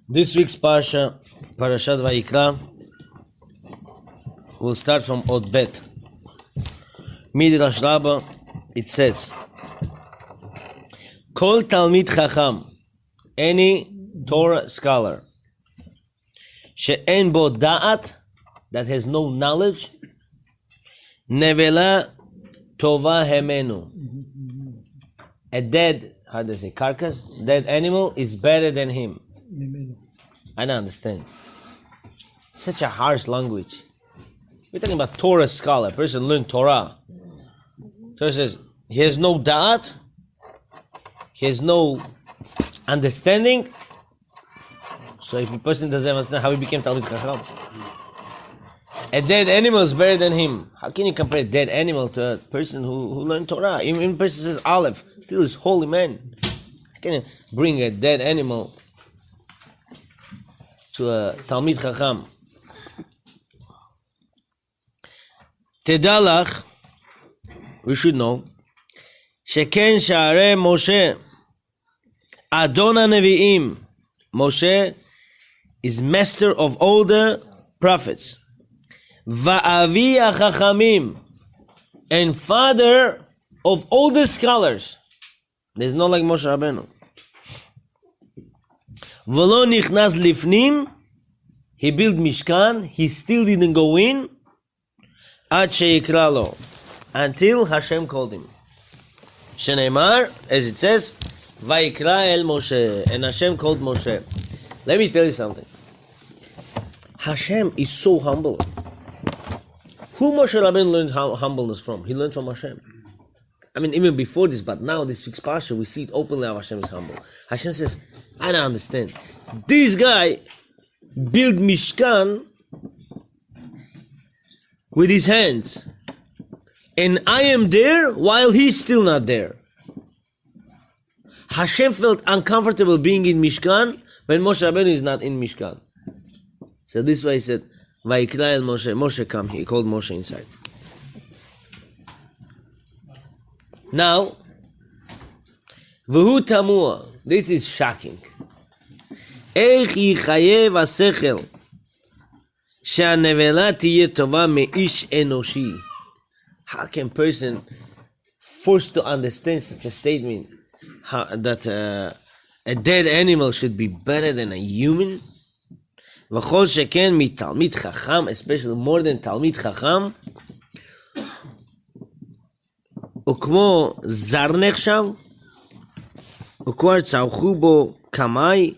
This week's Parashat Vayikra, will start from Od Bet. Midrash Rabbah, it says, Kol Talmid Chacham, any Torah scholar, she'en bo da'at, that has no knowledge, nevela tova hemenu, a dead, how do they say, carcass, dead animal is better than him. I don't understand. Such a harsh language. We're talking about Torah scholar, person learned Torah. So it says, he has no da'at, he has no understanding. So if a person doesn't understand how he became Talmid Chacham, a dead animal is better than him. How can you compare a dead animal to a person who learned Torah? Even a person says Aleph, still is holy man. How can you bring a dead animal to a Talmid Chacham? Tedalach, we should know, Sheken Sha'arei Moshe, Adon HaNevi'im. Moshe is master of all the prophets. Va'avi HaChachamim, and father of all the scholars. There's no like Moshe Rabbeinu. V'lo nichnas lifnim, he built Mishkan, he still didn't go in, ad she'yikra lo, until HaShem called him. Sheneimar, as it says, Vayikra el Moshe, and HaShem called Moshe. Let me tell you something. HaShem is so humble. Who Moshe Rabbeinu learned humbleness from? He learned from HaShem. I mean, even before this, but now this week's Parsha, we see it openly how HaShem is humble. HaShem says, I don't understand. This guy built Mishkan with his hands. And I am there while he's still not there. HaShem felt uncomfortable being in Mishkan when Moshe Rabbeinu is not in Mishkan. So this way he said, Vayikra el Moshe, Moshe come, he called Moshe inside. Now, V'hu tamua, this is shocking. Eich yichayev hasechel, she'anevela tiyeh tova me'ish enoshi. How can a person forced to understand such a statement, that a dead animal should be better than a human? V'chol sheken mi Talmid Chacham, especially more than Talmid Chacham, וכמו זר נחשב, וכבר צמחו בו קמאי,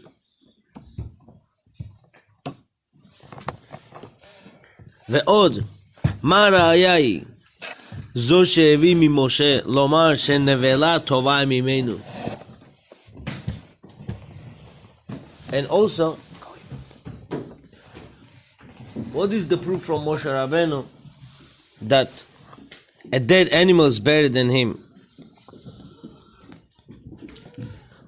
ועוד, מה הראיה היא? זו שהביא ממשה לומר שנבלה טובה ממנו. And also, what is the proof from Moshe Rabbeinu that a dead animal is better than him?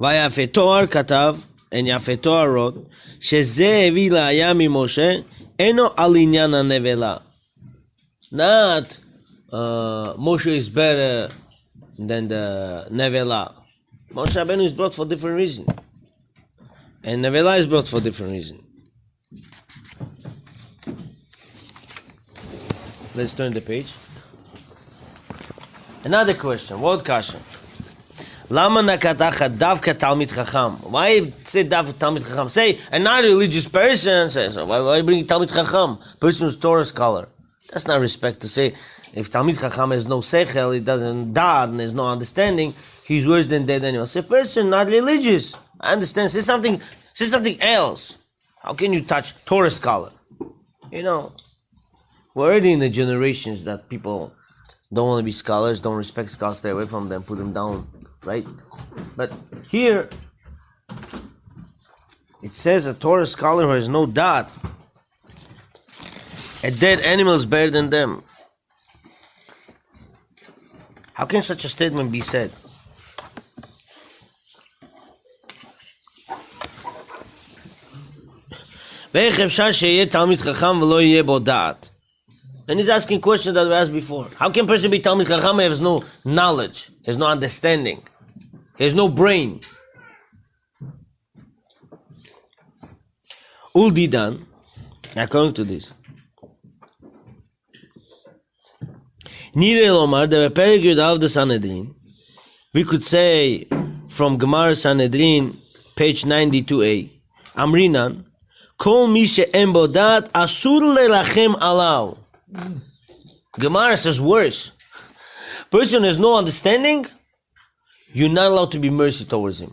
ויפה תואר כתב, and יפה תואר wrote, שזה הביא ראיה ממשה, אינו על עניין הנבלה. Not Moshe is better than the nevela. Moshe Rabbeinu is brought for different reason, and nevela is brought for different reason. Let's turn the page. Another question. What question? Lama nakatacha davka Talmid Chacham? Why say davka Talmid Chacham? Say a non-religious person. Say so. Why bring Talmid Chacham? Person who's Torah scholar. That's not respect to say if Talmid Chacham has no sechel, he doesn't dad, and there's no understanding, he's worse than dead animal. Say person not religious. I understand. Say something else. How can you touch Torah scholar? You know, we're already in the generations that people don't want to be scholars, don't respect scholars, stay away from them, put them down, right? But here, it says a Torah scholar who has no doubt, a dead animal is better than them. How can such a statement be said? ואיך אפשר שיהיה תלמיד חכם ולא יהיה בו דעת? And he's asking questions that we asked before. How can a person be Talmid Chacham if he has no knowledge, has no understanding, he has no brain? Uldidan, according to this. Nire Lomar, the Perigud of the Sanhedrin, we could say from Gemara Sanhedrin, page 92a, Amrinan, Kol mi she'en bo dat asur lerachem alav. Gemara says worse. Person has no understanding, you're not allowed to be mercy towards him.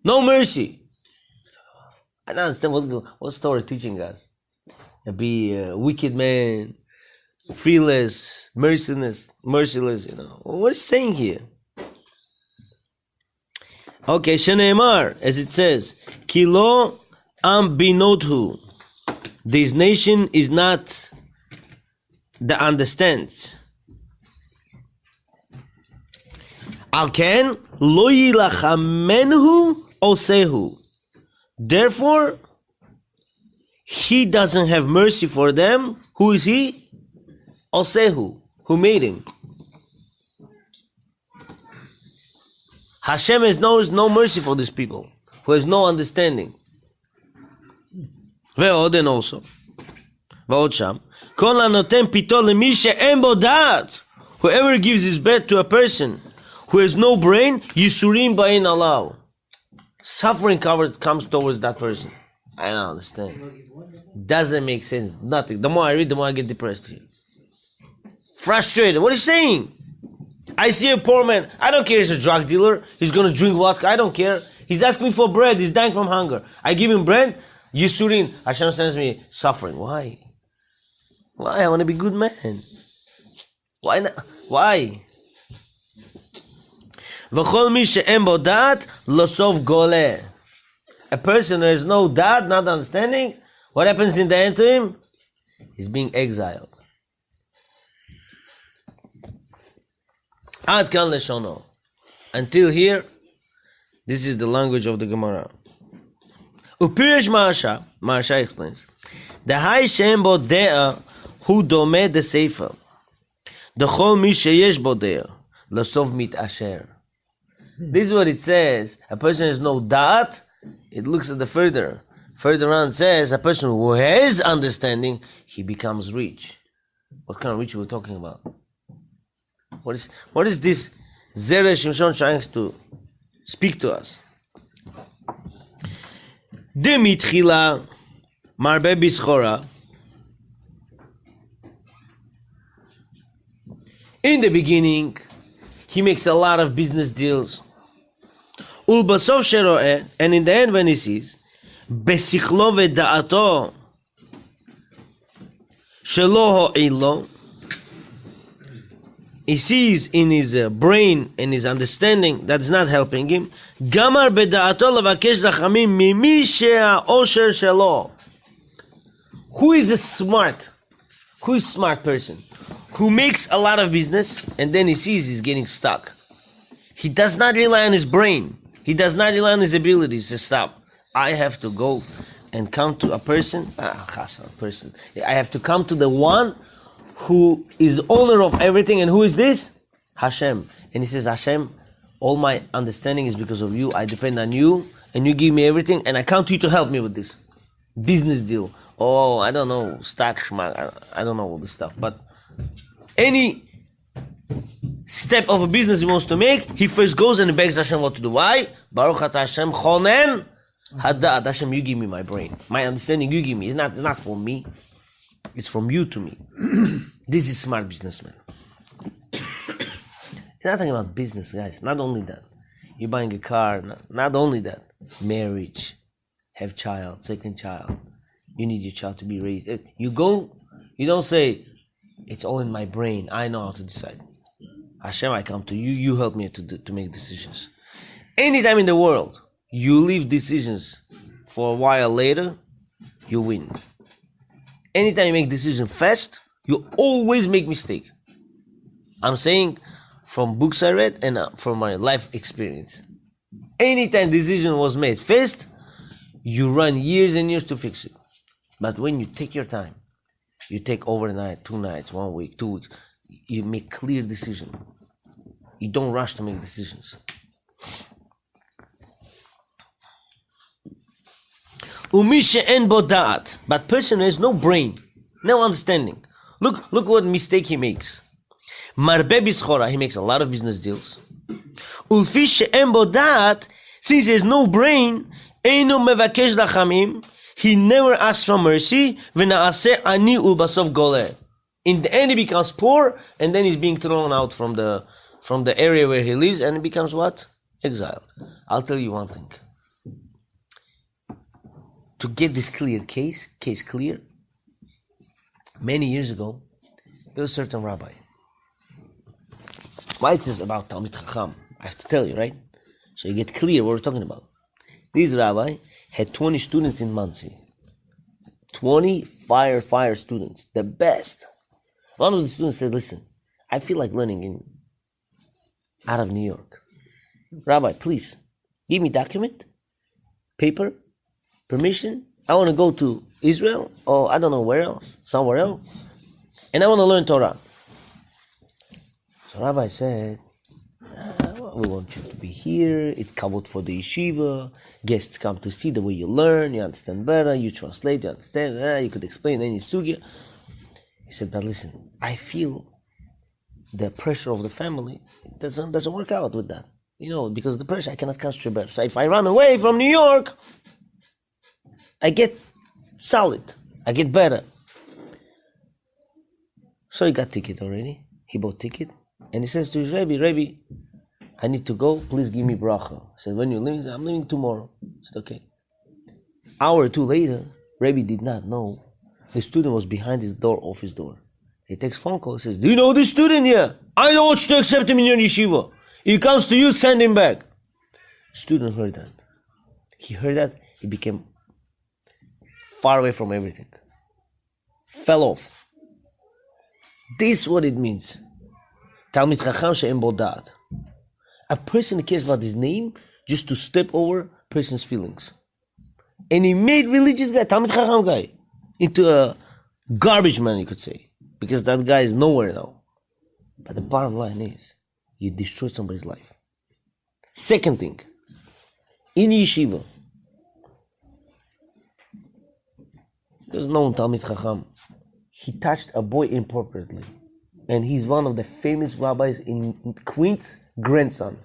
No mercy. I don't understand what's Torah teaching us. Be a wicked man, fearless, merciless, What is saying here? Okay, Sheneemar, as it says, Kilo am binothu. This nation is not the understands. Alken lo yilachamenhu osehu. Therefore, he doesn't have mercy for them. Who is he? Osehu, who made him. HaShem has no mercy for these people, who has no understanding. Ve'od, and also, Ve'od sham, Kol hanoten pito lemi she'en bo dat. Whoever gives his bed to a person who has no brain, Yisurim ba'in alav. Suffering comes towards that person. I don't understand. Doesn't make sense. Nothing. The more I read, the more I get depressed here. Frustrated. What are you saying? I see a poor man. I don't care he's a drug dealer. He's going to drink vodka. I don't care. He's asking me for bread. He's dying from hunger. I give him bread. Yisurin. HaShem sends me suffering. Why? Why? I want to be a good man. Why not? Why? V'chol mi she'en bo dat losov goleh. A person who has no dat, not understanding, what happens in the end to him? He's being exiled. Ad kan leshono. Until here, this is the language of the Gemara. Upirish Maharsha explains, the high shem bo dea hu dome de sefer. The chol mi sheyesh bo dea losov mit asher. This is what it says. A person has no da'at. It looks at the further on, says a person who has understanding, he becomes rich. What kind of rich are we talking about? What is this Zera Shimshon trying to speak to us? Demitchila marbe bischora. In the beginning, he makes a lot of business deals. Ulbasov sheroe, and in the end when he sees, besichlo ve'da'ato shelo ho'ilo, he sees in his brain and his understanding that's not helping him. Gamar be'da'ato levakesh rachamim mimi she'osher shelo. Who is a smart person? Who makes a lot of business and then he sees he's getting stuck. He does not rely on his brain. He does not rely on his abilities to stop. I have to go and come to a person. I have to come to the one who is owner of everything. And who is this? HaShem. And he says, HaShem, all my understanding is because of you. I depend on you. And you give me everything. And I count you to help me with this business deal. Oh, I don't know. Stock, I don't know all this stuff. But any step of a business he wants to make, he first goes and begs HaShem what to do. Why? Baruch atah HaShem chonen hadad. HaShem, you give me my brain. My understanding, you give me. It's not for me. It's from you to me. This is smart businessman. It's not talking about business, guys. Not only that. You're buying a car. Not only that. Marriage. Have child. Second child. You need your child to be raised. You don't say, it's all in my brain. I know how to decide. HaShem, I come to you. You help me to make decisions. Anytime in the world, you leave decisions for a while later, you win. Anytime you make decisions fast, you always make mistake. I'm saying from books I read and from my life experience. Anytime decision was made fast, you run years and years to fix it. But when you take your time, you take overnight, 2 nights, 1 week, 2 weeks, you make clear decision. You don't rush to make decisions. Umi she'en bo da'at. But person has no brain, no understanding. Look what mistake he makes. Marbe bischora, he makes a lot of business deals. Ufi she'en bo da'at, since he has no brain, eino mevakesh lachamim, he never asks for mercy. V'na'aseh ani ulbasov goleh. In the end, he becomes poor, and then he's being thrown out from the area where he lives, and he becomes what? Exiled. I'll tell you one thing. To get this case clear, many years ago, there was a certain rabbi. Why is this about Talmid Chacham? I have to tell you, right? So you get clear what we're talking about. This rabbi had 20 students in Monsey. 20 fire students, the best. One of the students said, listen, I feel like learning out of New York. Rabbi, please, give me document, paper, permission. I want to go to Israel, or I don't know where else, somewhere else, and I want to learn Torah. So Rabbi said, we want you to be here. It's kavod for the yeshiva. Guests come to see the way you learn. You understand better. You translate. You understand. You could explain any sugya. He said, but listen, I feel the pressure of the family doesn't work out with that. Because of the pressure, I cannot concentrate better. So if I run away from New York, I get solid. I get better. So he got ticket already. He bought ticket. And he says to his Rebbe, I need to go. Please give me bracha. He said, when you leave? He said, I'm leaving tomorrow. He said, okay. Hour or two later, Rebbe did not know. The student was behind his door, off his door. He takes phone call. He says, do you know this student here? I don't want you to accept him in your yeshiva. He comes to you, send him back. Student heard that. He heard that. He became far away from everything. Fell off. This is what it means. Talmid Chacham she'en bo da'at. A person cares about his name just to step over person's feelings. And he made religious guy, Talmid Chacham guy, into a garbage man, you could say. Because that guy is nowhere now. But the bottom line is, you destroyed somebody's life. Second thing, in yeshiva, there's no Talmid Chacham. He touched a boy inappropriately. And he's one of the famous rabbis in Queens, grandson.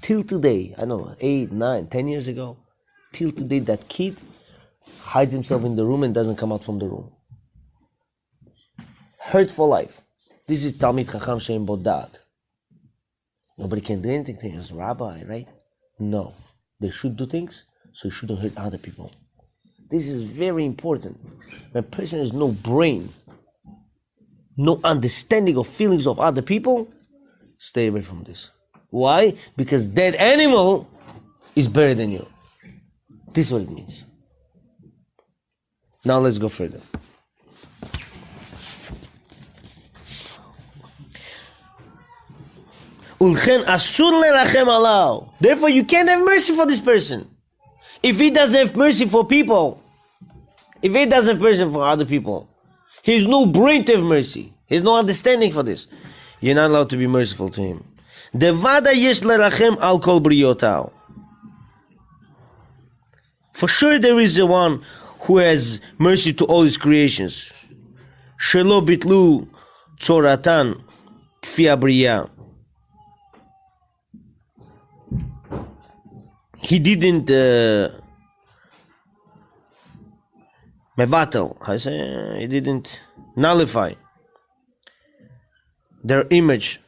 Till today, I don't know, 8, 9, 10 years ago, till today that kid hides himself in the room and doesn't come out from the room. Hurt for life. This is Talmid Chacham she'en bo da'at. Nobody can do anything to him as a rabbi, right? No. They should do things, so you shouldn't hurt other people. This is very important. When a person has no brain, no understanding of feelings of other people, stay away from this. Why? Because dead animal is better than you. This is what it means. Now let's go further. Therefore, you can't have mercy for this person. If he doesn't have mercy for people, if he doesn't have mercy for other people, he has no brain to have mercy. He has no understanding for this. You're not allowed to be merciful to him. For sure there is the one who has mercy to all his creations. Shelo bitlu tzoratan kfi abriya. He didn't mevatel. I say he didn't nullify their image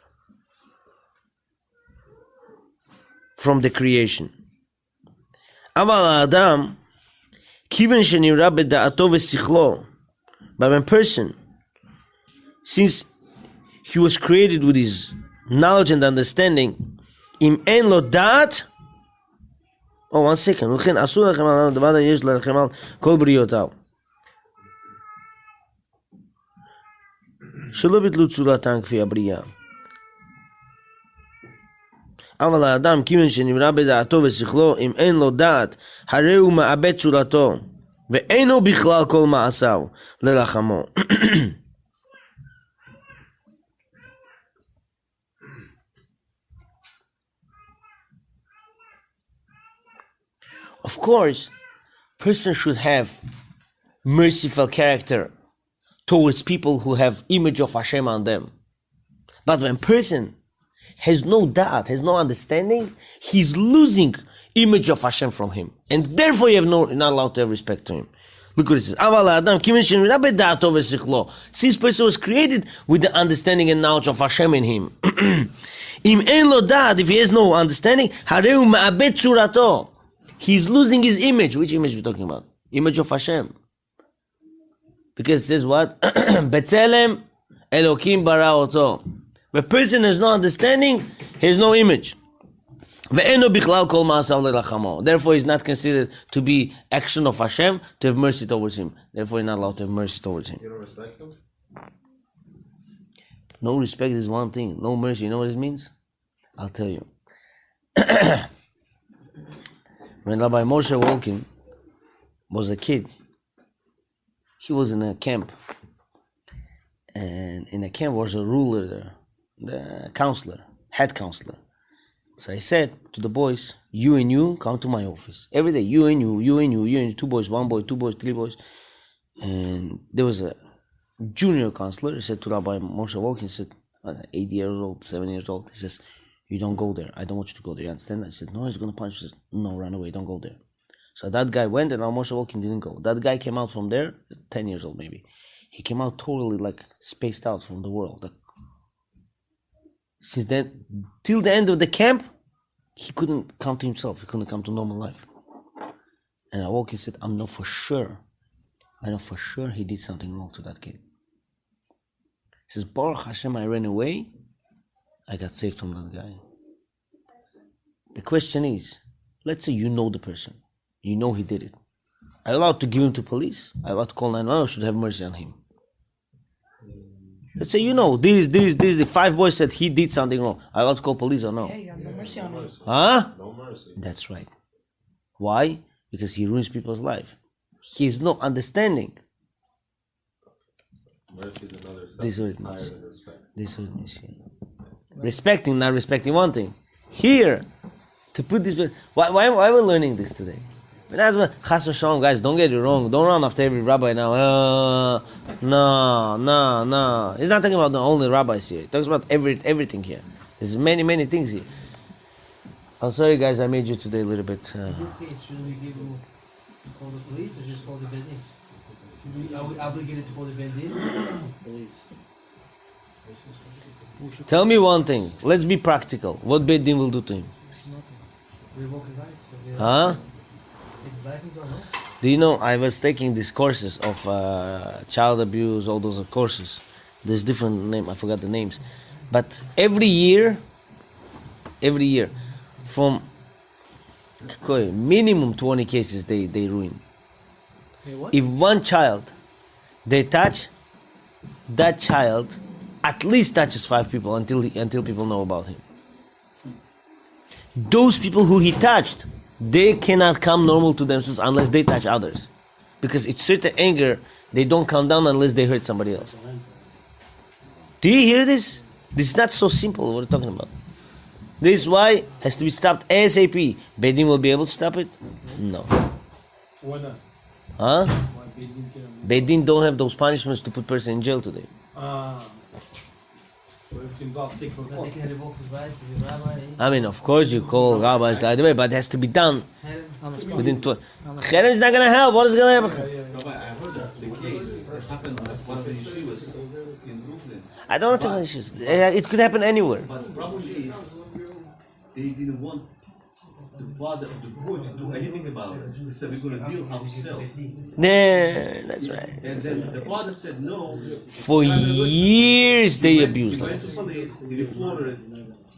from the creation. Aval Adam, kiven shenira beda'ato v'sichlo, but when person, since he was created with his knowledge and understanding, im en lo da'at. Oh, 1 second. וכן אסור לכם על דבר יש לכם על כל בריאותיו. שלא ביטלו צורתן כפי הבריאה. אבל האדם כיוון שנברא בדעתו ושכלו, אם אין לו דעת, הרי הוא מאבד צורתו, ואינו בכלל כל מעשיו לרחמו. Of course, person should have merciful character towards people who have image of HaShem on them. But when person has no doubt, has no understanding, he's losing image of HaShem from him. And therefore you have not allowed to have respect to him. Look what it says. Since person was created with the understanding and knowledge of HaShem in him. If he has no understanding, he's losing his image. Which image are we talking about? Image of HaShem. Because it says what? Betzelem Elokim bara oto. The person has no understanding, he has no image. Therefore, he's not considered to be action of HaShem to have mercy towards him. Therefore, you're not allowed to have mercy towards him. You don't respect him? No respect is one thing. No mercy, you know what it means? I'll tell you. When Rabbi Moshe Wolkin was a kid, he was in a camp. And in a camp was a ruler there, the counselor, head counselor. So I said to the boys, you and you come to my office. Every day, you and you, 2 boys, 1 boy, 2 boys, 3 boys. And there was a junior counselor. He said to Rabbi Moshe Wolkin, he said, 8 years old, 7 years old. He says, you don't go there. I don't want you to go there. You understand? I said, no, he's going to punish you. He says, no, run away. Don't go there. So that guy went and Rabbi Moshe Wolkin didn't go. That guy came out from there, 10 years old maybe. He came out totally like spaced out from the world. Since then, till the end of the camp, he couldn't come to himself. He couldn't come to normal life. And I woke and said, I know for sure he did something wrong to that kid. He says, Baruch Hashem, I ran away. I got saved from that guy. The question is, let's say you know the person. You know he did it. Are you allowed to give him to police? Are you allowed to call 911? Should have mercy on him. Let's say you know, the 5 boys said he did something wrong. Are you allowed to call police or no? Yeah, you have no mercy on him. Huh? No mercy. That's right. Why? Because he ruins people's life. He has no understanding. Mercy is another step This is what it higher means. than respect. This is what it means. Yeah. Respecting, not respecting one thing. Here, to put this... Why are we learning this today? But that's what Chas v'shalom, guys, don't get it wrong. Don't run after every rabbi now. No. He's not talking about the only rabbis here. He talks about everything here. There's many things here. I'm sorry, guys, I made you today a little bit... In this case, should we give you to call the police or just call the business? Are we obligated to call the business? Tell me one thing. Let's be practical. What Beit Din will do to him? Revoke his license. Huh? Take his license or no? Do you know, I was taking these courses of child abuse, all those courses. There's different name, I forgot the names. But every year, from minimum 20 cases they ruin. Hey, what? If one child they touch, that child at least touches 5 people until people know about him. Those people who he touched, they cannot come normal to themselves unless they touch others. Because it's certain anger, they don't calm down unless they hurt somebody else. Do you hear this? This is not so simple what we're talking about. This is why it has to be stopped ASAP. Beit Din will be able to stop it? No. Why not? Huh? Why Beit Din can? Beit Din don't have those punishments to put person in jail today. What if it's involved sick for They can revoke his license to the rabbi. I mean, of course you call rabbis right away, but it has to be done within 20. Cherem is not going to help. What is going to happen? Rabbi, I heard that the case happened at one of the yeshivas in Brooklyn. I don't know what issues. It could happen anywhere. But the problem is, they didn't want the father of the boy to do anything about it. They said, we're going to deal ourselves. Yeah, that's right. And then the father said no. For years they abused He went them. to police, he reported it,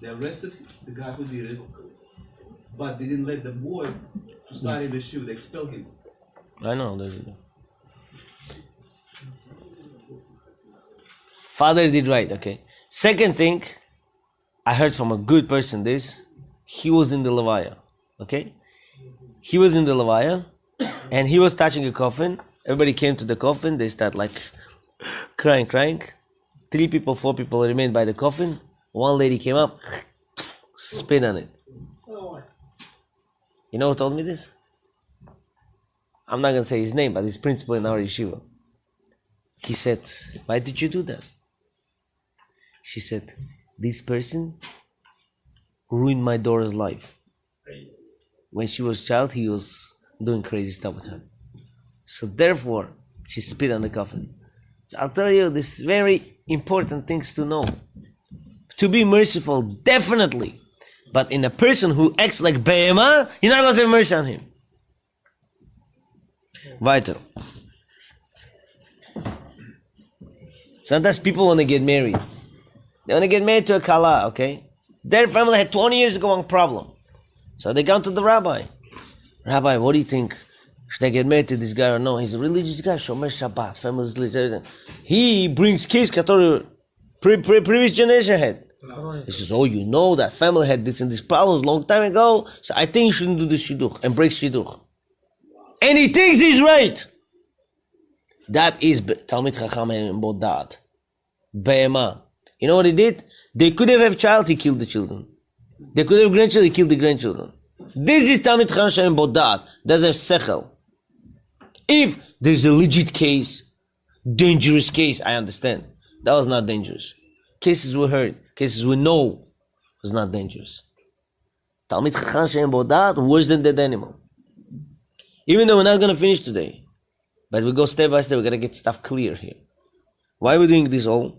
they arrested the guy who did it, but they didn't let the boy to study the yeshiva, they expelled him. I know. Father did right, okay. Second thing, I heard from a good person this, he was in the Levaya, okay? He was in the Levaya, and he was touching a coffin. Everybody came to the coffin, they start like crying. 3 people, 4 people remained by the coffin. One lady came up, spit on it. You know who told me this? I'm not going to say his name, but his principal in our yeshiva. He said, why did you do that? She said, this person ruined my daughter's life. When she was a child, he was doing crazy stuff with her. So therefore, she spit on the coffin. So I'll tell you this very important things to know. To be merciful, definitely. But in a person who acts like Behema, you're not allowed to have mercy on him. Weiter. Sometimes people want to get married. They want to get married to a Kala, okay? Their family had 20 years ago one problem. So they come to the rabbi. Rabbi, what do you think? Should I get married to this guy or no? He's a religious guy, Shomer Shabbat, family's religious. He brings kids, previous generation had. He says, oh, you know that family had this and this problems long time ago, so I think you shouldn't do this shidduch and break shidduch. And he thinks he's right. That is Talmid Chacham Bodat. Be'ema. You know what he did? They could have a child, he killed the children. They could have grandchildren, he killed the grandchildren. This is Talmid Chacham Bodat. Doesn't have sechel. If there's a legit case, dangerous case, I understand. That was not dangerous. Cases we heard, cases we know was not dangerous. Talmid Chacham She'en Bodat, worse than dead animal. Even though we're not going to finish today, but we go step by step, we're going to get stuff clear here. Why are we doing this all?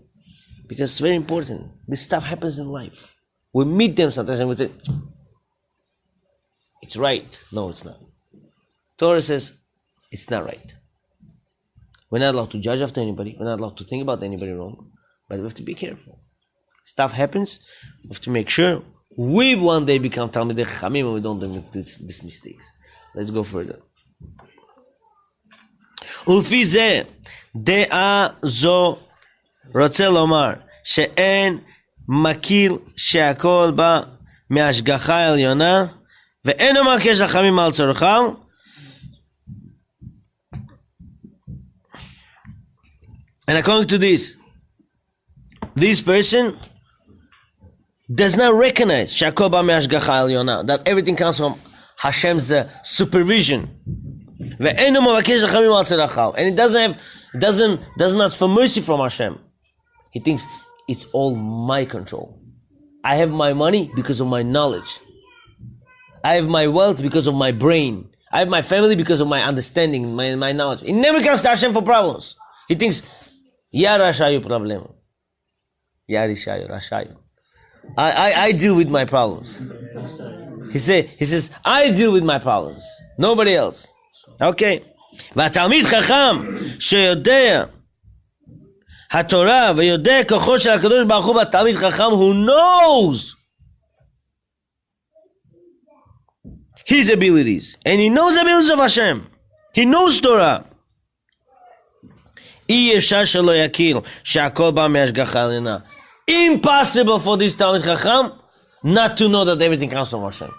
Because it's very important. This stuff happens in life. We meet them sometimes and we say, it's right. No, it's not. Torah says, it's not right. We're not allowed to judge after anybody. We're not allowed to think about anybody wrong. But we have to be careful. Stuff happens. We have to make sure we one day become Talmidei Chachamim and we don't do these mistakes. Let's go further. ולפי זה, דעה זו רוצה לומר שאין מכיר שהכל בא מהשגחה העליונה ואין מבקש רחמים על צורכם and according to this person does not recognize שהכל בא מהשגחה העליונה, that everything comes from Hashem's supervision. And he doesn't ask for mercy from Hashem. He thinks it's all my control. I have my money because of my knowledge. I have my wealth because of my brain. I have my family because of my understanding, my knowledge. He never comes to Hashem for problems. He thinks, Ya Rashayu problem. Ya Rishayu, Rashayu. I deal with my problems. He says, I deal with my problems. Nobody else. Okay. והתלמיד חכם שיודע התורה ויודע כוחו של הקדוש ברוך הוא בתלמיד חכם, who knows his abilities and he knows the abilities of Hashem, he knows Torah, אי אפשר שלא יכיר שהכל בא מהשגחה עליונה. Impossible for this תלמיד חכם not to know that everything comes from Hashem.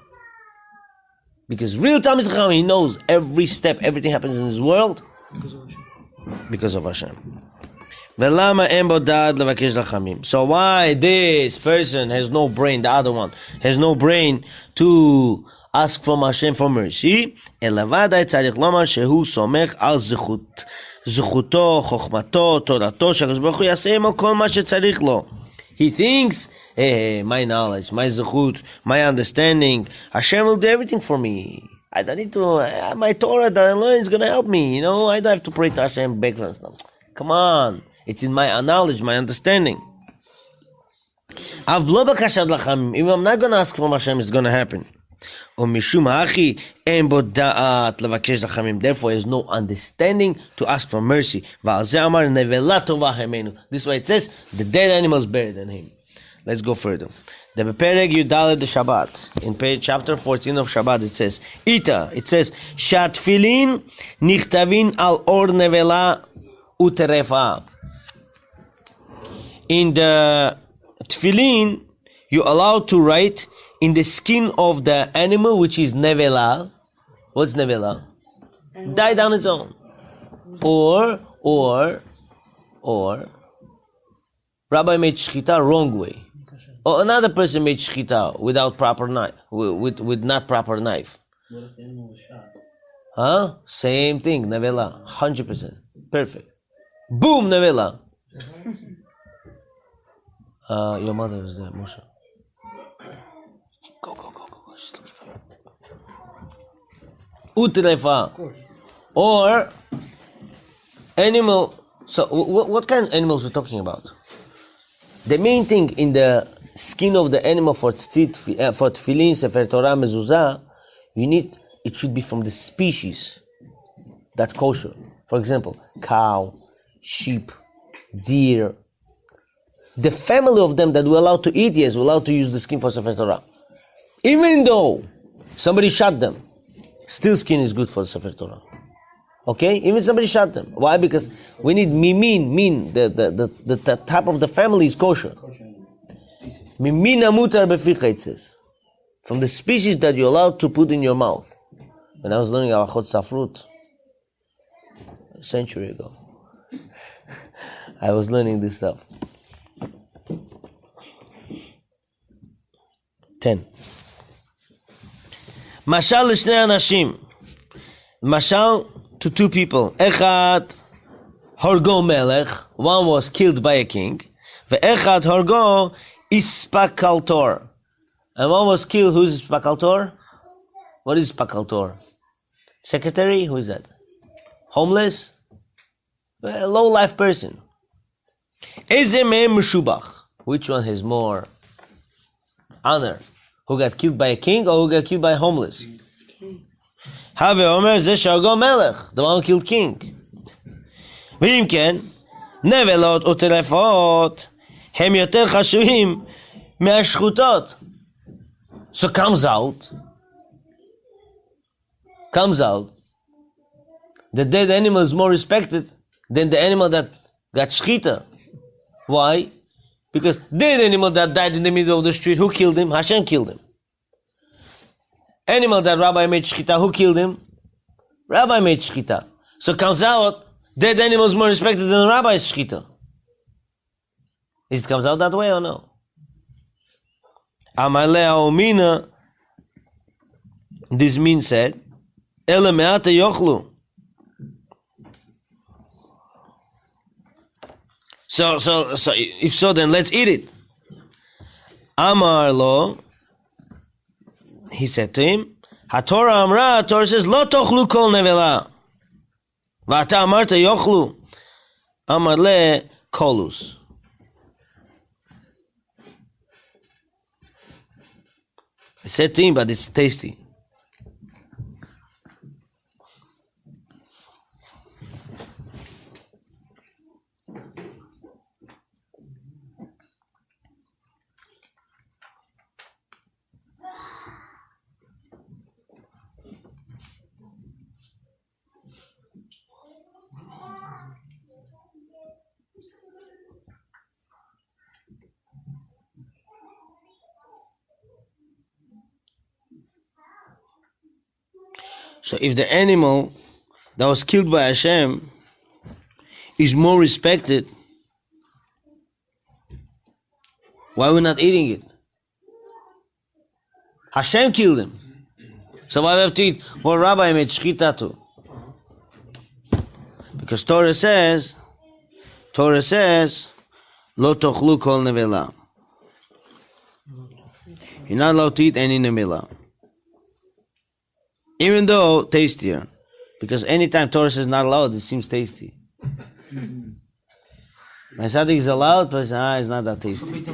Because real Talmid Chacham, he knows every step, everything happens in this world because of Hashem. So why this person has no brain, the other one has no brain to ask from Hashem for mercy? He thinks, hey, my knowledge, my zechut, my understanding, Hashem will do everything for me. I don't need to, my Torah that I learn is going to help me, you know, I don't have to pray to Hashem back and stuff. Come on, it's in my knowledge, my understanding. If I'm not going to ask from Hashem, it's going to happen. Therefore, there's no understanding to ask for mercy. This is why it says, the dead animal is better than him. Let's go further. The Perek Yudaled the Shabbat. In page chapter 14 of Shabbat it says, it says, Shatfilin nichtavin al or nevela uterefa. In the tefillin, you're allowed to write in the skin of the animal, which is nevela. What's nevela? Died on its own. Or Rabbi made shchita wrong way. Or another person made shchita without proper knife, with not proper knife. What if the animal was shot? Huh? Same thing, nevela, 100%. Perfect. Boom, nevela. Your mother is there, Moshe. Go. She's looking for you. Utrefa. Or animal. So, what kind of animals we're talking about? The main thing in the skin of the animal for tefillin, sefer Torah, mezuzah, it should be from the species that's kosher. For example, cow, sheep, deer. The family of them that we're allowed to eat, yes, we're allowed to use the skin for sefer Torah. Even though somebody shot them, still skin is good for the sefer Torah. Okay? Even somebody shot them. Why? Because we need mimin, the type of the family is kosher. Mimin amutar beficha, it says. From the species that you're allowed to put in your mouth. When I was learning halachot safrut, a century ago, I was learning this stuff. 10. Mashal l'shnei anashim. Mashal to two people. Echad horgo melech. One was killed by a king. Ve'echad horgo ispakaltor. And one was killed. Who's ispakaltor? What is ispakaltor? Secretary? Who is that? Homeless? A low-life person. Eze me'em meshubach. Which one has more honor? Who got killed by a king or who got killed by a homeless? Have Omer ze shago melech, the one who killed king. V'im ken, nevelot utelefot hem yoter chashuim me'ashchutot. So comes out, the dead animal is more respected than the animal that got shchita. Why? Because dead animal that died in the middle of the street, who killed him? HaShem killed him. Animal that Rabbi made shchita, who killed him? Rabbi made shchita. So comes out, dead animal is more respected than Rabbi's shchita. Is it comes out that way or no? Amalei Omina, this means said, Ele me'ata yochlu. So if so, then let's eat it. Amar lo, he said to him, HaTorah Amra, Torah says, Lo tochlu kol nevela. V'ata amarta yochlu. Amar le kolus. I said to him, but it's tasty. So if the animal that was killed by HaShem is more respected, why are we not eating it? HaShem killed him. So why do we have to eat what Rabbi made shchita to? Because Torah says, Lo tochlu kol nevela. You're not allowed to eat any nevela. Even though tastier, because anytime Torah says not allowed, it seems tasty. When something is allowed, but it's not that tasty.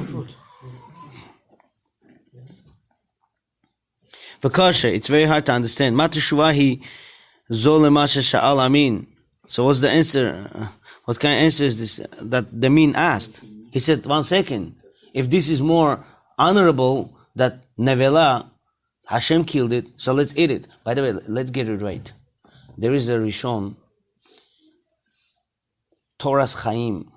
Because it's very hard to understand. So what's the answer? What kind of answer is this that the mean asked? He said, 1 second. If this is more honorable, that nevela, HaShem killed it, so let's eat it. By the way, let's get it right. There is a Rishon, Torah's Chaim.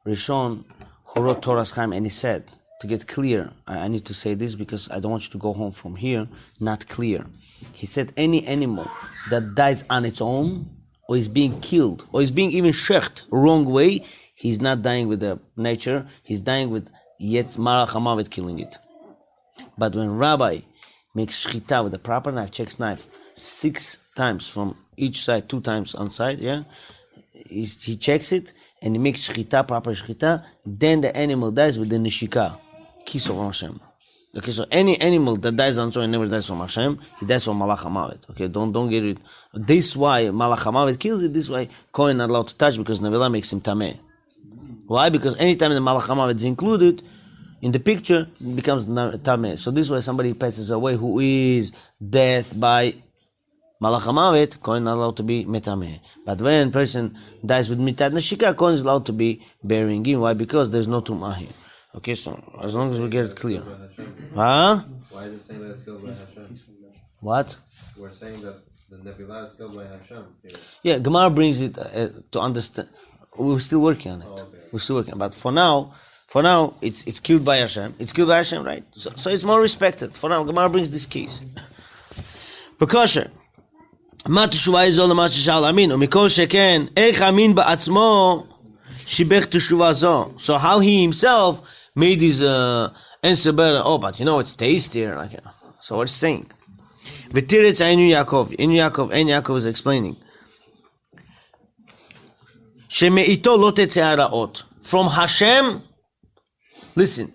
Rishon, who wrote Torah's Chaim, and he said, to get clear, I need to say this because I don't want you to go home from here not clear. He said any animal that dies on its own, or is being killed, or is being even shecht wrong way, he's not dying with the nature, he's dying with yet marach hamavet killing it. But when Rabbi makes shchita with a proper knife, checks knife 6 times from each side, 2 times on side, yeah? He checks it, and he makes shchita, proper shchita, then the animal dies with the nishika, kiss of Hashem. Okay, so any animal that dies on Torah never dies from Hashem, he dies from Malach HaMavet. Okay, don't get it. This why Malach HaMavet kills it, this why Kohen not allowed to touch, because Nevilah makes him tameh. Why? Because anytime the Malach HaMavet is included in the picture, it becomes tameh. So this way somebody passes away who is death by Malach HaMavet, Kohen not allowed to be metameh. But when a person dies with mitat neshika, Kohen is allowed to be burying him. Why? Because there's no tumah here. Okay, so as long as we get it clear. Huh? Why is it saying that it's killed by Hashem? What? We're saying that the Nevilah is killed by Hashem. Yeah, Gemara brings it to understand. We're still working on it. Oh, okay. We're still working. But for now, it's killed by Hashem. It's killed by Hashem, right? So it's more respected. For now, Gemara brings this case. Bekosher. מה תשובה איזו למה ששאל אמין, ומכל שכן, איך אמין בעצמו שיבח תשובה זו. So how he himself made his answer better. Oh, but it's tastier. Like, so what's saying? ותירץ היינו יעקב. אין יעקב is explaining. שמאיתו לא תצא הרעות. From Hashem, listen,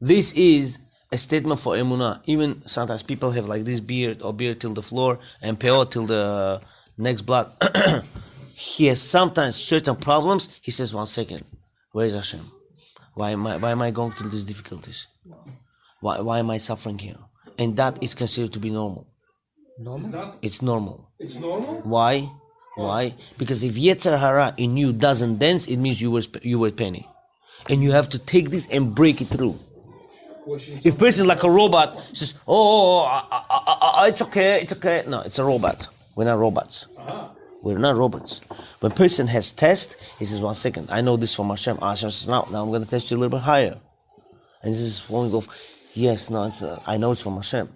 this is a statement for emunah. Even sometimes people have like this beard or beard till the floor and peot till the next blood. He has sometimes certain problems. He says, 1 second, where is Hashem? Why am I going through these difficulties? Why am I suffering here? And that is considered to be normal. Normal? It's normal. It's normal? Why? Why? Because if Yetzer Hara in you doesn't dance, it means you were penny. And you have to take this and break it through. If person like a robot says, it's okay. No, it's a robot. We're not robots. We're not robots. When person has test, he says, 1 second, I know this from Hashem. Hashem says, now I'm going to test you a little bit higher. And this is when we go, yes, no, I know it's from Hashem.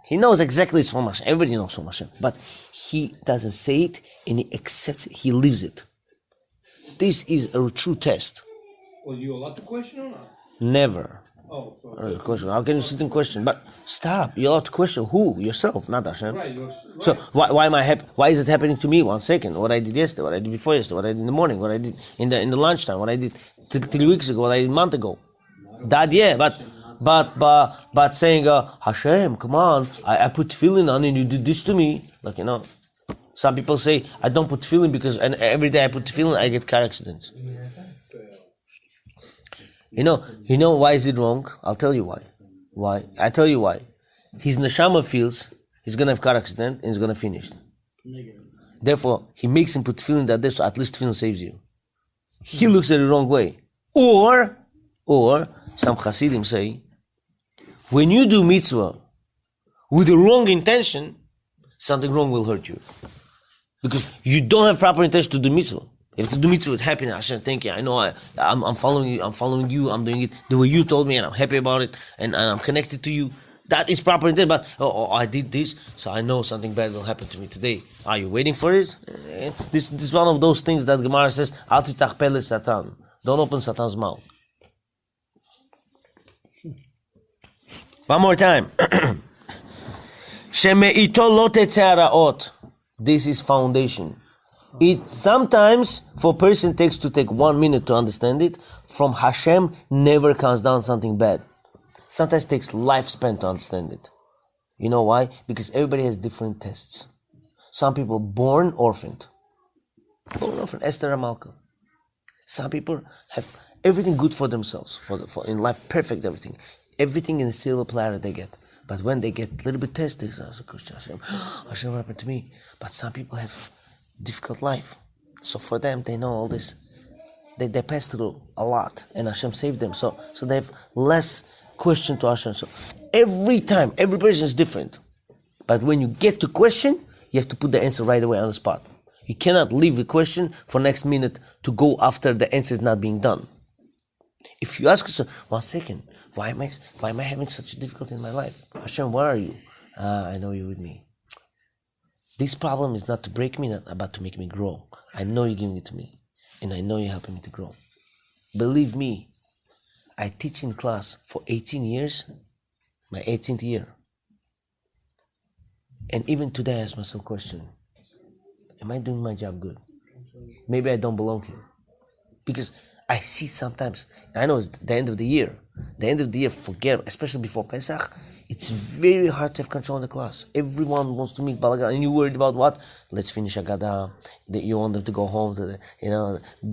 He knows exactly it's from Hashem. Everybody knows from Hashem. But he doesn't say it, and he accepts it. He lives it. This is a true test. Well, you allowed to question or not? Never. Oh, Question. How can you sit and question? But stop. You're allowed to question who? Yourself, not Hashem. right. So why am I happy? Why is it happening to me? 1 second. What I did yesterday, what I did before yesterday, what I did in the morning, what I did in the lunchtime, what I did 3 weeks ago, what I did a month ago. That yeah, but saying Hashem, come on, I put feeling on and you did this to me. Like some people say I don't put feeling because every day I put feeling I get car accidents. You know why is it wrong? I'll tell you why. Why? I tell you why. His neshama feels he's gonna have car accident and he's gonna finish. Therefore, he makes him put feeling that this, so at least feeling saves you. He looks at it the wrong way. Or some Hasidim say, when you do mitzvah with the wrong intention, something wrong will hurt you. Because you don't have proper intention to do mitzvah. You have to do mitzvah with happiness. Hashem, thank you. I know I'm following you. I'm doing it the way you told me, and I'm happy about it, and I'm connected to you. That is proper intent. But I did this, so I know something bad will happen to me today. Are you waiting for it? This is one of those things that Gemara says, Al titach pele Satan. Don't open Satan's mouth. One more time. Sheme'ito lo tetzeh hara'ot. This is foundation. It sometimes for a person takes 1 minute to understand it. From Hashem never comes down something bad. Sometimes takes lifespan to understand it. You know why? Because everybody has different tests. Some people born orphaned. Esther Amalka. Some people have everything good for themselves, for in life, perfect everything. Everything in a silver platter they get. But when they get a little bit tested, they say, Hashem, what happened to me? But some people have difficult life. So for them, they know all this. They pass through a lot, and Hashem saved them. So they have less question to Hashem. So every time, every person is different. But when you get to question, you have to put the answer right away on the spot. You cannot leave the question for next minute to go after the answer is not being done. If you ask yourself, 1 second, why am I having such a difficulty in my life? Hashem, where are you? I know you're with me. This problem is not to break me, not about to make me grow. I know you're giving it to me, and I know you're helping me to grow. Believe me, I teach in class for 18 years, my 18th year. And even today I ask myself a question. Am I doing my job good? Maybe I don't belong here. Because I see sometimes, I know it's the end of the year. The end of the year, forget, especially before Pesach, it's very hard to have control in the class. Everyone wants to make balagan, and you're worried about what? Let's finish Agadah. You want them to go home,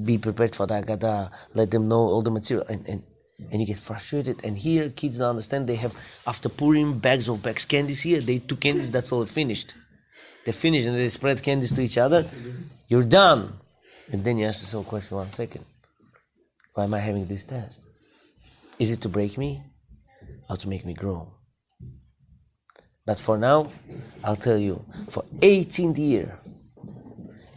be prepared for the Agadah. Let them know all the material. And you get frustrated. And here, kids don't understand. They have, after Purim, bags of candies here. They took candies, that's all finished. They finish and they spread candies to each other. You're done. And then you ask yourself a question, 1 second. Why am I having this test? Is it to break me or to make me grow? But for now, I'll tell you, for 18th year,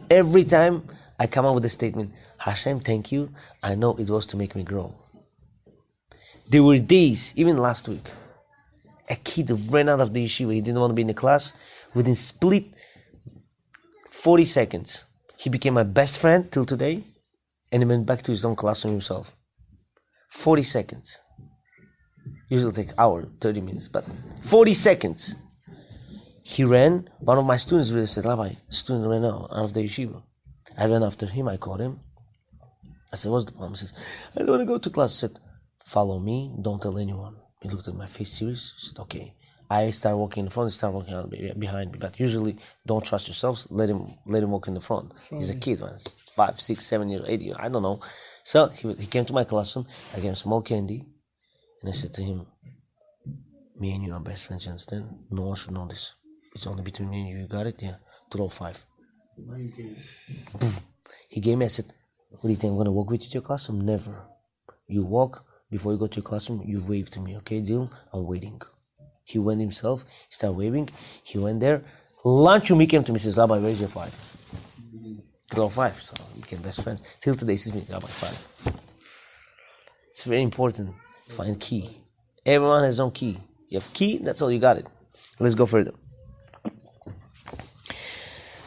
every time I come up with a statement, HaShem, thank you, I know it was to make me grow. There were days, even last week, a kid who ran out of the yeshiva, he didn't want to be in the class, within split 40 seconds, he became my best friend till today, and he went back to his own classroom himself. 40 seconds. Usually take hour, 30 minutes, but 40 seconds. He ran, one of my students really said, Rabbi, student ran out of the yeshiva. I ran after him, I called him. I said, what's the problem? He says, I don't want to go to class. I said, follow me, don't tell anyone. He looked at my face serious. He said, okay. I start walking in the front, he start walking out behind me. But usually, don't trust yourselves, let him walk in the front. He's a kid, man. 5, 6, 7 years, 8 years, I don't know. So he came to my classroom, I gave him small candy, and I said to him, me and you are best friends, you understand? No one should know this. It's only between me and you. You got it? Yeah. 205. He gave me, I said, what do you think? I'm going to walk with you to your classroom? Never. You walk, before you go to your classroom, you wave to me, okay, deal? I'm waiting. He went himself, he started waving, he went there. Lunchroom, he came to me, says, Rabbi, where's your 5? 205, so we became best friends. Till today, he says me, Rabbi, 5. It's very important to find key. Everyone has his own key. You have key, that's all you got it. Let's go further.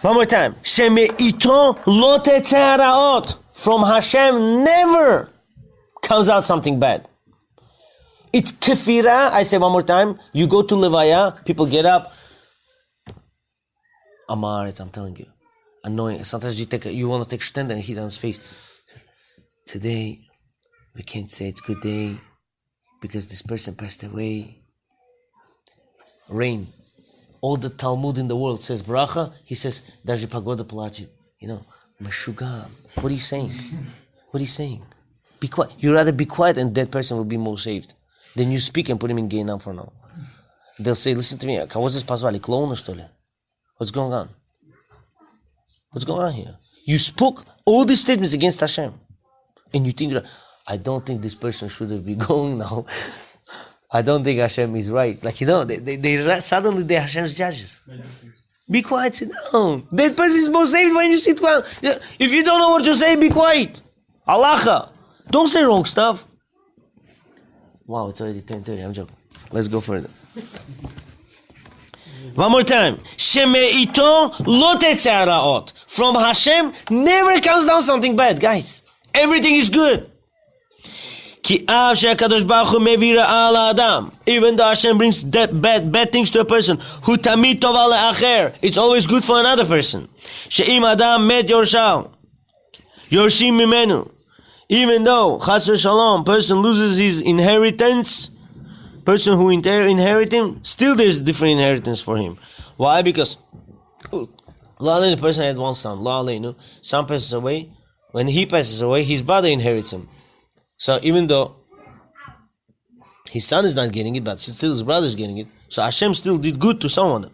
One more time. Sheme'ito lo tetzeh haraot. From HaShem never comes out something bad. It's kefira. I say one more time. You go to Levaya, people get up. Amaretz, I'm telling you. Annoying. Sometimes you want to take stand and hit on his face. Today, we can't say it's good day because this person passed away. Rain. All the Talmud in the world says bracha. He says, Daji pagoda plachit. Meshugan. What are you saying? What are you saying? Be quiet. You'd rather be quiet and that person will be more saved. Then you speak and put him in Gehinam for now. They'll say, listen to me, what's this pasvali? Clone or stole? What's going on? What's going on here? You spoke all these statements against Hashem. And you think, I don't think this person should have been going now. I don't think Hashem is right. They suddenly they're Hashem's judges. Be quiet, sit down. That person is more saved when you sit down. If you don't know what to say, be quiet. Halacha. Don't say wrong stuff. Wow, it's already 10:30. I'm joking. Let's go further. One more time. Sheme'ito lo tetzeh haraot. From Hashem never comes down something bad, guys. Everything is good. Ki av she'akadosh baruch hu mevi ra'a la'adam. Even though Hashem brings bad things to a person, hu tamid tova le'acher. It's always good for another person. She'im adam met yorshal. Yorshim mimenu. Even though, chas v'shalom, person loses his inheritance, person who inherit him, still there's different inheritance for him. Why? Because the person had one son. Son passes away. When he passes away, his brother inherits him. So even though his son is not getting it, but still his brother is getting it. So Hashem still did good to someone.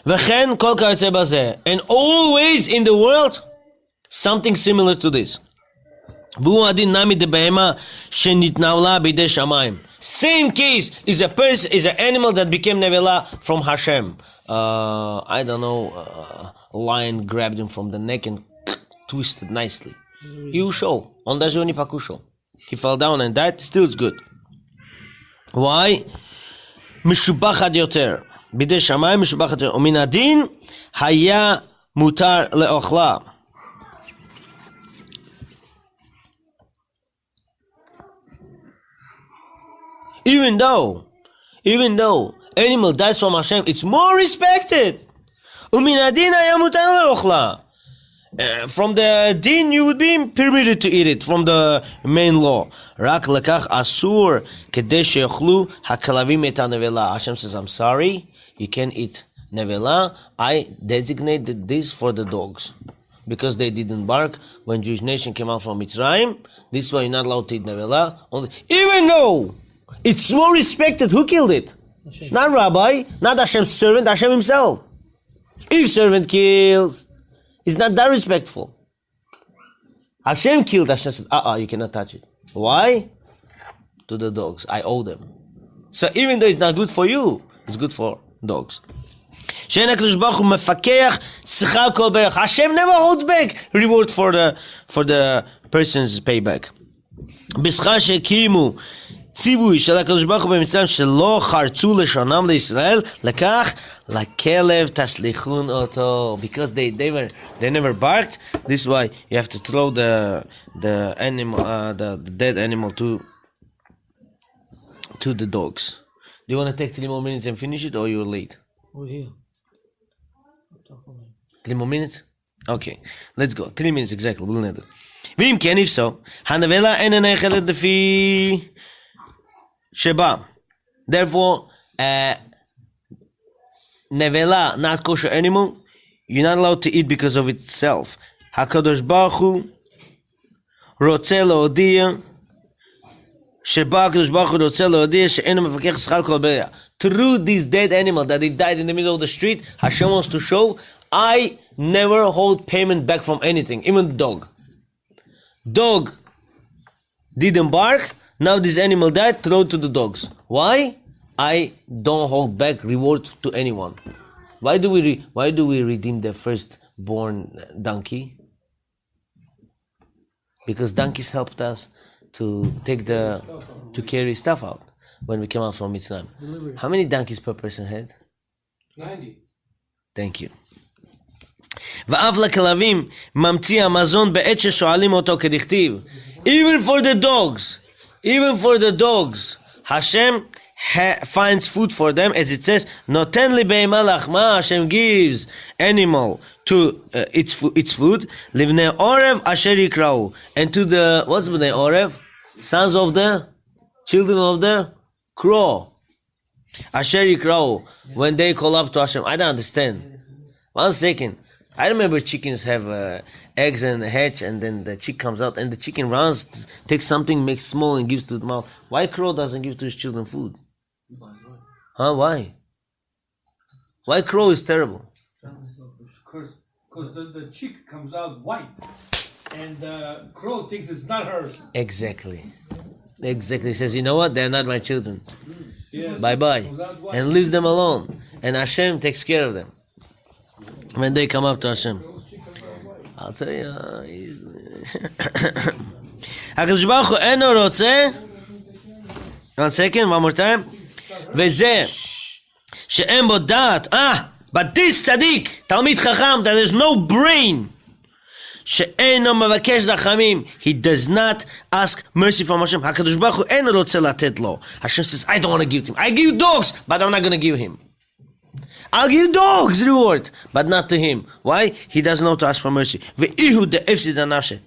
And always in the world, something similar to this. Same case is an animal that became nevela from Hashem. I don't know, a lion grabbed him from the neck and twisted nicely. Yushol, on Dajoni Pakusho. He fell down and died, still it's good. Why? Mishubachad yoter. Bidei shamayim mishubachad yoter. Umin adin haya mutar leochla. Even though animal dies from Hashem, it's more respected. ומן הדין היה מותר לאוכלה. From the din you would be permitted to eat it from the main law. רק לכך אסור כדי שיאכלו הכלבים את הנבלה. Hashem says, I'm sorry, you can't eat nevela. I designated this for the dogs. Because they didn't bark when Jewish nation came out from Mitzrayim. This is why you're not allowed to eat nevela. Even though it's more respected, who killed it? Hashem. Not Rabbi, not Hashem's servant, Hashem himself. If servant kills, it's not that respectful. Hashem killed, Hashem said, you cannot touch it. Why? To the dogs. I owe them. So even though it's not good for you, it's good for dogs. Hashem never holds back reward for the person's payback. ציווי של הקדוש ברוך הוא במצרים שלא חרצו לשונם לישראל לקח לכלב תשליכון אותו, because they never barked. This is why you have to throw the animal the dead animal to the dogs. Do you want to take 3 more minutes and finish it, or you're late? We're here. 3 more minutes? Okay, let's go. 3 minutes exactly, we'll need it. ואם כן, if so, הנבלה אינה נאכלת לפי Sheba. Therefore, nevela, not kosher animal, you're not allowed to eat because of itself. HaKadosh Baruch Hu רוצה להודיע שבה הקדוש ברוך הוא רוצה להודיע שאינו מפקח שכר כל בריאה. Through this dead animal that it died in the middle of the street, Hashem wants to show, I never hold payment back from anything, even the dog. Dog didn't bark. Now this animal died, throw it to the dogs. Why? I don't hold back reward to anyone. Why do we redeem the firstborn donkey? Because donkeys helped us to carry stuff out when we came out from Mitzrayim. How many donkeys per person had? 90. Thank you. ואף לכלבים ממציא המזון בעת ששואלים אותו כדכתיב. Even for the dogs, Hashem finds food for them, as it says, "Noten li be'ema lachma." Hashem gives animal to its food. Livnei orev asher yikrau, and to the what's bnei orev? Sons of the children of the crow. Asher yikrau, when they call up to Hashem. I don't understand. 1 second. I remember chickens have eggs and hatch, and then the chick comes out, and the chicken runs, takes something, makes small, and gives to the mouth. Why crow doesn't give to his children food? Huh? Why? Why crow is terrible? Because the chick comes out white, and the crow thinks it's not hers. Exactly. He says, you know what? They're not my children. Yes. Bye-bye. And leaves them alone. And Hashem takes care of them when they come up to Hashem. I'll tell you, he's... הקדוש ברוך הוא אינו רוצה, 1 second, one more time, וזה שאין בו דעת, but this צדיק, תלמיד חכם, that there's no brain, שאינו מבקש רחמים, he does not ask mercy from Hashem. הקדוש ברוך הוא אינו רוצה לתת לו. Hashem says, I don't want to give him. I give dogs, but I'm not going to give him. I'll give dogs reward, but not to him. Why? He doesn't know to ask for mercy.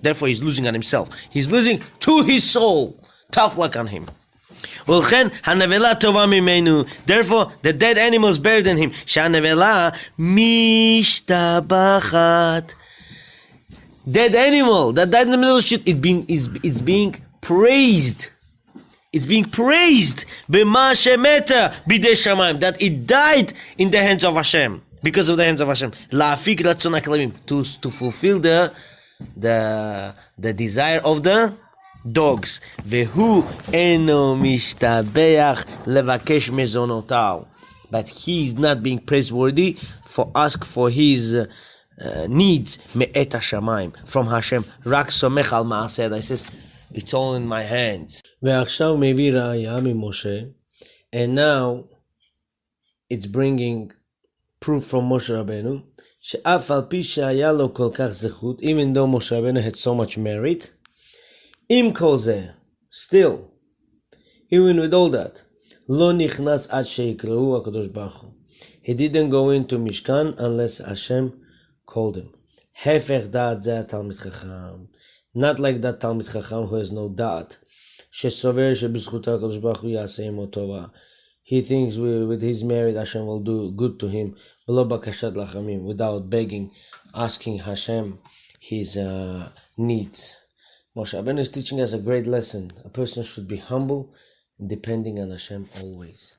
Therefore, he's losing on himself. He's losing to his soul. Tough luck on him. Therefore, the dead animal is better than him. Dead animal that died in the middle of the street, it's being praised. It's being praised that it died in the hands of Hashem, because of the hands of Hashem. To fulfill the desire of the dogs. But he is not being praiseworthy for ask for his needs from Hashem. He says, it's all in my hands. ועכשיו מביא ראיה ממשה, and now it's bringing proof from Moshe Rabbeinu, שאף על פי שהיה לו כל כך זכות, even though Moshe Rabbeinu had so much merit, עם כל זה, still, even with all that, לא נכנס עד שיקראו הקדוש ברוך הוא. He didn't go into Mishkan unless Hashem called him. הפך דעת זה התלמיד חכם. Not like that תלמיד חכם who has no דעת. שסובר שבזכותו הקדוש ברוך הוא יעשה עמו טובה. He thinks with his merit Hashem will do good to him. בלא בקשת לחמים, without begging, asking Hashem his needs. Moshe Rabbeinu is teaching us a great lesson. A person should be humble and depending on Hashem always.